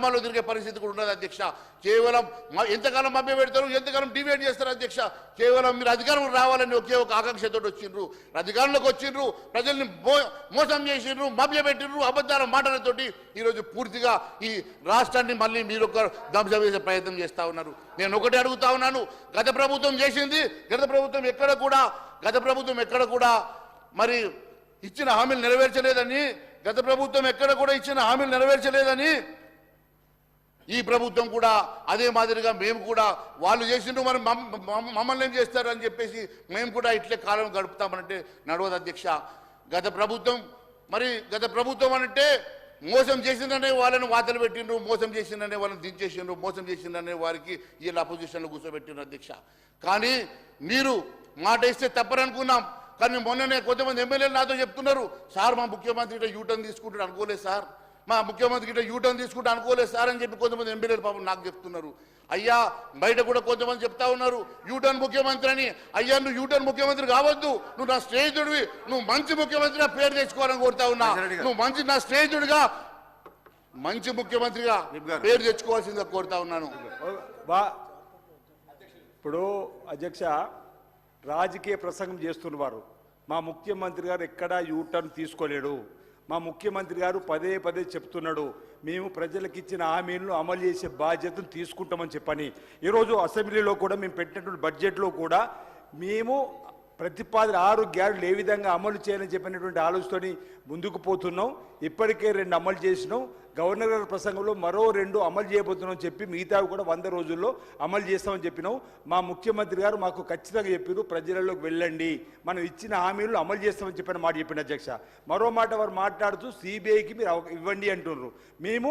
గ్రామాల్లో తిరిగే పరిస్థితి కూడా ఉన్నది అధ్యక్ష. కేవలం ఎంతకాలం మభ్య పెడతారు, ఎంతకాలం డిబేట్ చేస్తారు అధ్యక్ష. కేవలం మీరు అధికారం రావాలని ఒకే ఒక ఆకాంక్షతో వచ్చిండ్రు, అధికారంలోకి వచ్చిండ్రు, ప్రజల్ని మోసం చేసిండ్రు, మభ్య పెట్టిండ్రు, అబద్ధాల మాటలతోటి ఈరోజు పూర్తిగా ఈ రాష్ట్రాన్ని మళ్ళీ మీరు ఒక ధ్వంసం చేసే ప్రయత్నం చేస్తూ ఉన్నారు. నేను ఒకటి అడుగుతా ఉన్నాను, గత ప్రభుత్వం చేసింది, గత ప్రభుత్వం ఎక్కడ కూడా మరి ఇచ్చిన హామీలు నెరవేర్చలేదని, గత ప్రభుత్వం ఎక్కడ కూడా ఇచ్చిన హామీలు నెరవేర్చలేదని ఈ ప్రభుత్వం కూడా అదే మాదిరిగా మేము కూడా వాళ్ళు చేసిండ్రు మరి మమ్మల్ని ఏం చేస్తారు అని చెప్పేసి మేము కూడా ఇట్లే కాలం గడుపుతామనంటే నడవదు అధ్యక్ష. గత ప్రభుత్వం అంటే మోసం చేసిందనే వాళ్ళని వాతలు పెట్టిండ్రు, మోసం చేసిందనే వాళ్ళని దించేసిండ్రు, మోసం చేసిందనే వారికి వీళ్ళ అపోజిషన్లో కూర్చోబెట్టిండ్రు అధ్యక్ష. కానీ మీరు మాట ఇస్తే తప్పరనుకున్నాం. కానీ మొన్ననే కొంతమంది ఎమ్మెల్యేలు నాతో చెప్తున్నారు, సార్ మా ముఖ్యమంత్రి ఇట్లా యూటర్న్ తీసుకుంటాడు అనుకోలేదు సార్, మా ముఖ్యమంత్రికి ఇట్లా యూటర్న్ తీసుకుంటూ అనుకోలేదు సార్ అని చెప్పి కొంతమంది ఎమ్మెల్యేలు పాపం నాకు చెప్తున్నారు. అయ్యా బయట కూడా కొంతమంది చెప్తా ఉన్నారు యూటర్న్ ముఖ్యమంత్రి అని. అయ్యా నువ్వు యూటర్న్ ముఖ్యమంత్రి కావద్దు, నువ్వు నా స్నేహితుడివి, నువ్వు మంచి ముఖ్యమంత్రిగా పేరు తెచ్చుకోవాలని కోరుతా ఉన్నా. నువ్వు నా స్నేహితుడిగా మంచి ముఖ్యమంత్రిగా పేరు తెచ్చుకోవాల్సిందిగా కోరుతా ఉన్నాను. ఇప్పుడు అధ్యక్ష రాజకీయ ప్రసంగం చేస్తున్నవారు, మా ముఖ్యమంత్రి గారు ఎక్కడా యూటర్న్ తీసుకోలేడు, మా ముఖ్యమంత్రి గారు పదే పదే చెప్తున్నాడు మేము ప్రజలకు ఇచ్చిన హామీలను అమలు చేసే బాధ్యతను తీసుకుంటామని చెప్పని. ఈరోజు అసెంబ్లీలో కూడా మేము పెట్టినటువంటి బడ్జెట్లో కూడా మేము ప్రతిపాదన 6 గ్యారెంటీలు ఏ విధంగా అమలు చేయాలని చెప్పినటువంటి ఆలోచనతోని ముందుకు పోతున్నాం. ఇప్పటికే 2 అమలు చేసినాం. గవర్నర్ గారి ప్రసంగంలో మరో 2 అమలు చేయబోతున్నాం చెప్పి మిగతావి కూడా 100 రోజుల్లో అమలు చేస్తామని చెప్పినాం. మా ముఖ్యమంత్రి గారు మాకు ఖచ్చితంగా చెప్పారు ప్రజలలోకి వెళ్ళండి, మనం ఇచ్చిన హామీలు అమలు చేస్తామని చెప్పిన మాట చెప్పిన అధ్యక్ష. మరో మాట వారు మాట్లాడుతూ సిబిఐకి మీరు ఇవ్వండి అంటున్నారు. మేము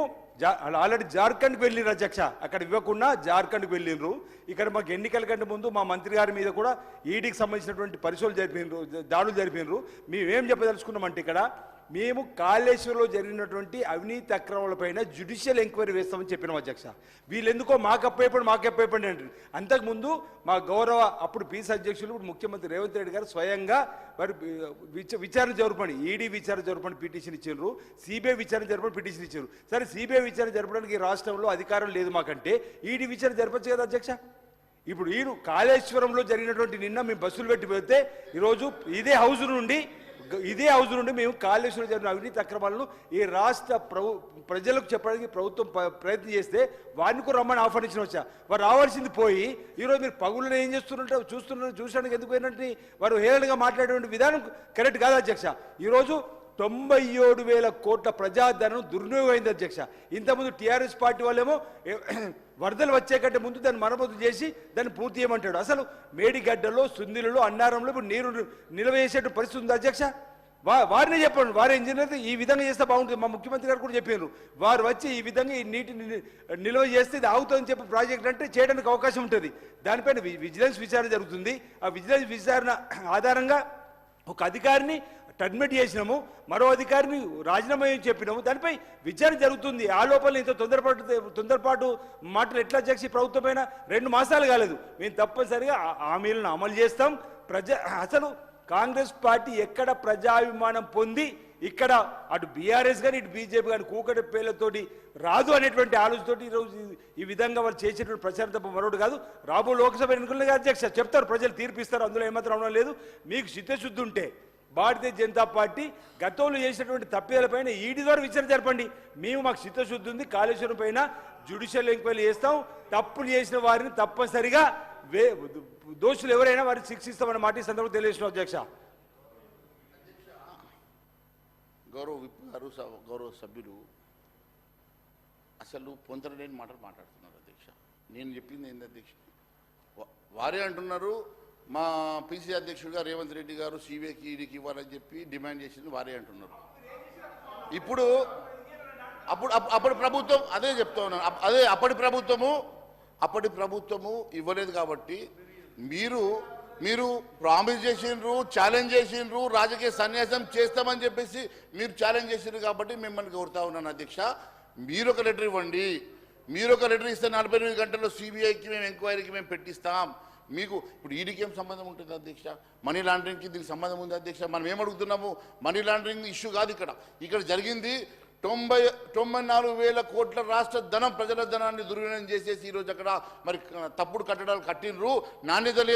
ఆల్రెడీ జార్ఖండ్కి వెళ్ళినారు అధ్యక్ష, అక్కడ ఇవ్వకుండా జార్ఖండ్కి వెళ్ళినారు. ఇక్కడ మాకు ఎన్నికల కంటే ముందు మా మంత్రి గారి మీద కూడా ఈడీకి సంబంధించినటువంటి పరిశోధనలు జరిపినారు, దాడులు జరిపినారు. మేమేం చెప్పదలుచుకున్నామంటే ఇక్కడ మేము కాళేశ్వరంలో జరిగినటువంటి అవినీతి అక్రమాలపైన జ్యుడిషియల్ ఎంక్వైరీ వేస్తామని చెప్పినాం అధ్యక్ష. వీళ్ళెందుకో మాకు అప్పైపోండి అంటారు. అంతకుముందు మా గౌరవ అప్పుడు పీసీ అధ్యక్షులు ఇప్పుడు ముఖ్యమంత్రి రేవంత్ రెడ్డి గారు స్వయంగా వారు విచారణ జరపండి, ఈడీ విచారణ జరపండి పిటిషన్ ఇచ్చారు, సిబిఐ విచారణ జరపండి పిటిషన్ ఇచ్చారు. సరే సిబిఐ విచారణ జరపడానికి రాష్ట్రంలో అధికారం లేదు మాకంటే ఈడీ విచారణ జరపచ్చు కదా అధ్యక్ష. ఇప్పుడు ఈ కాళేశ్వరంలో జరిగినటువంటి నిన్న మేము బస్సులు పెట్టి పెడితే ఈరోజు ఇదే హౌస్ నుండి మేము కాళేశ్వరం జరిగిన అవినీతి అక్రమాలను ఈ రాష్ట్ర ప్రజలకు చెప్పడానికి ప్రభుత్వం ప్రయత్నం చేస్తే వారిని కూడా రమ్మని ఆహ్వానించిన వచ్చా. వారు రావాల్సింది పోయి ఈరోజు మీరు పగులను ఏం చేస్తున్నట్టు చూసడానికి ఎందుకు పోయినట్టు వారు హేళనగా మాట్లాడేటువంటి విధానం కరెక్ట్ కాదు అధ్యక్ష. ఈరోజు 97,000 కోట్ల ప్రజాధనం దుర్వినియోగం అయింది అధ్యక్ష. ఇంతకుముందు టీఆర్ఎస్ పార్టీ వాళ్ళేమో వరదలు వచ్చే కంటే ముందు దాన్ని మరమ్మతు చేసి దాన్ని పూర్తి చేయమంటాడు. అసలు మేడిగడ్డలో, సుందిలలో, అన్నారంలో ఇప్పుడు నీరు నిల్వ చేసే పరిస్థితి ఉంది అధ్యక్ష. వారినే చెప్పండి, వారి ఇంజనీర్ ఈ విధంగా చేస్తే బాగుంటుంది. మా ముఖ్యమంత్రి గారు కూడా చెప్పారు, వారు వచ్చి ఈ విధంగా ఈ నీటిని నిల్వ చేస్తే ఇది ఆగుతుందని చెప్పి ప్రాజెక్ట్ అంటే చేయడానికి అవకాశం ఉంటుంది. దానిపైన విజిలెన్స్ విచారణ జరుగుతుంది. ఆ విజిలెన్స్ విచారణ ఆధారంగా ఒక అధికారిని టర్మినేట్ చేసినాము, మరో అధికారిని రాజీనామా చెప్పినాము. దానిపై విచారణ జరుగుతుంది. ఆ లోపల ఇంత తొందరపాటు మాటలు ఎట్లా చేసి ప్రభుత్వమైన 2 మాసాలు కాలేదు. మేము తప్పనిసరిగా హామీలను అమలు చేస్తాం. అసలు కాంగ్రెస్ పార్టీ ఎక్కడ ప్రజాభిమానం పొంది ఇక్కడ అటు బీఆర్ఎస్ కానీ ఇటు బీజేపీ కానీ కూకటి పేర్లతోటి రాదు అనేటువంటి ఆలోచనతోటి ఈరోజు ఈ విధంగా వాళ్ళు చేసేటువంటి ప్రచారం తప్ప మరొకటి కాదు. రాబో లోక్సభ ఎన్నికల్లో అధ్యక్ష చెప్తారు, ప్రజలు తీర్పిస్తారు, అందులో ఏమాత్రం అవడం లేదు. మీకు చిత్తశుద్ధి ఉంటే భారతీయ జనతా పార్టీ గతంలో చేసినటువంటి తప్పిదాలపైన ఈడీ ద్వారా విచారణ జరపండి. మాకు చిత్తశుద్ధి ఉంది, కాళేశ్వరం పైన జ్యుడిషియల్ ఎంక్వైరీ చేస్తాం. తప్పులు చేసిన వారిని తప్పనిసరిగా దోషులు ఎవరైనా వారిని శిక్షిస్తామన్న మాట ఈ సందర్భంగా తెలియజేసిన అధ్యక్ష. గౌరవ సభ్యులు అసలు పొందలేని మాటలు మాట్లాడుతున్నారు అధ్యక్ష. నేను చెప్పింది ఏంది అధ్యక్ష, వారే అంటున్నారు మా పిసిసి అధ్యక్షుడిగా రేవంత్ రెడ్డి గారు సిబిఐకి ఈడీకి ఇవ్వాలని చెప్పి డిమాండ్ చేసింది వారే అంటున్నారు. ఇప్పుడు అప్పటి ప్రభుత్వం అదే చెప్తా ఉన్నాను, అదే అప్పటి ప్రభుత్వము ఇవ్వలేదు కాబట్టి మీరు ప్రామిస్ చేసిండ్రు, ఛాలెంజ్ చేసిండ్రు, రాజకీయ సన్యాసం చేస్తామని చెప్పేసి మీరు ఛాలెంజ్ చేసిండ్రు కాబట్టి మిమ్మల్ని కోరుతా ఉన్నాను అధ్యక్ష. మీరు ఒక లెటర్ ఇవ్వండి. మీరు ఒక లెటర్ ఇస్తే 48 గంటల్లో సిబిఐకి మేము ఎంక్వైరీకి మేము పెట్టిస్తాం. మీకు ఇప్పుడు ఈడీకి ఏం సంబంధం ఉంటుంది అధ్యక్ష? మనీ లాండరింగ్కి దీనికి సంబంధం ఉంది అధ్యక్ష. మనం ఏమడుగుతున్నాము, మనీ లాండరింగ్ ఇష్యూ కాదు ఇక్కడ జరిగింది 94,000 కోట్ల రాష్ట్ర ధనం, ప్రజల ధనాన్ని దుర్వినియోగం చేసేసి ఈరోజు అక్కడ మరి తప్పుడు కట్టడాలు కట్టినరు, నాణ్యత లేదు.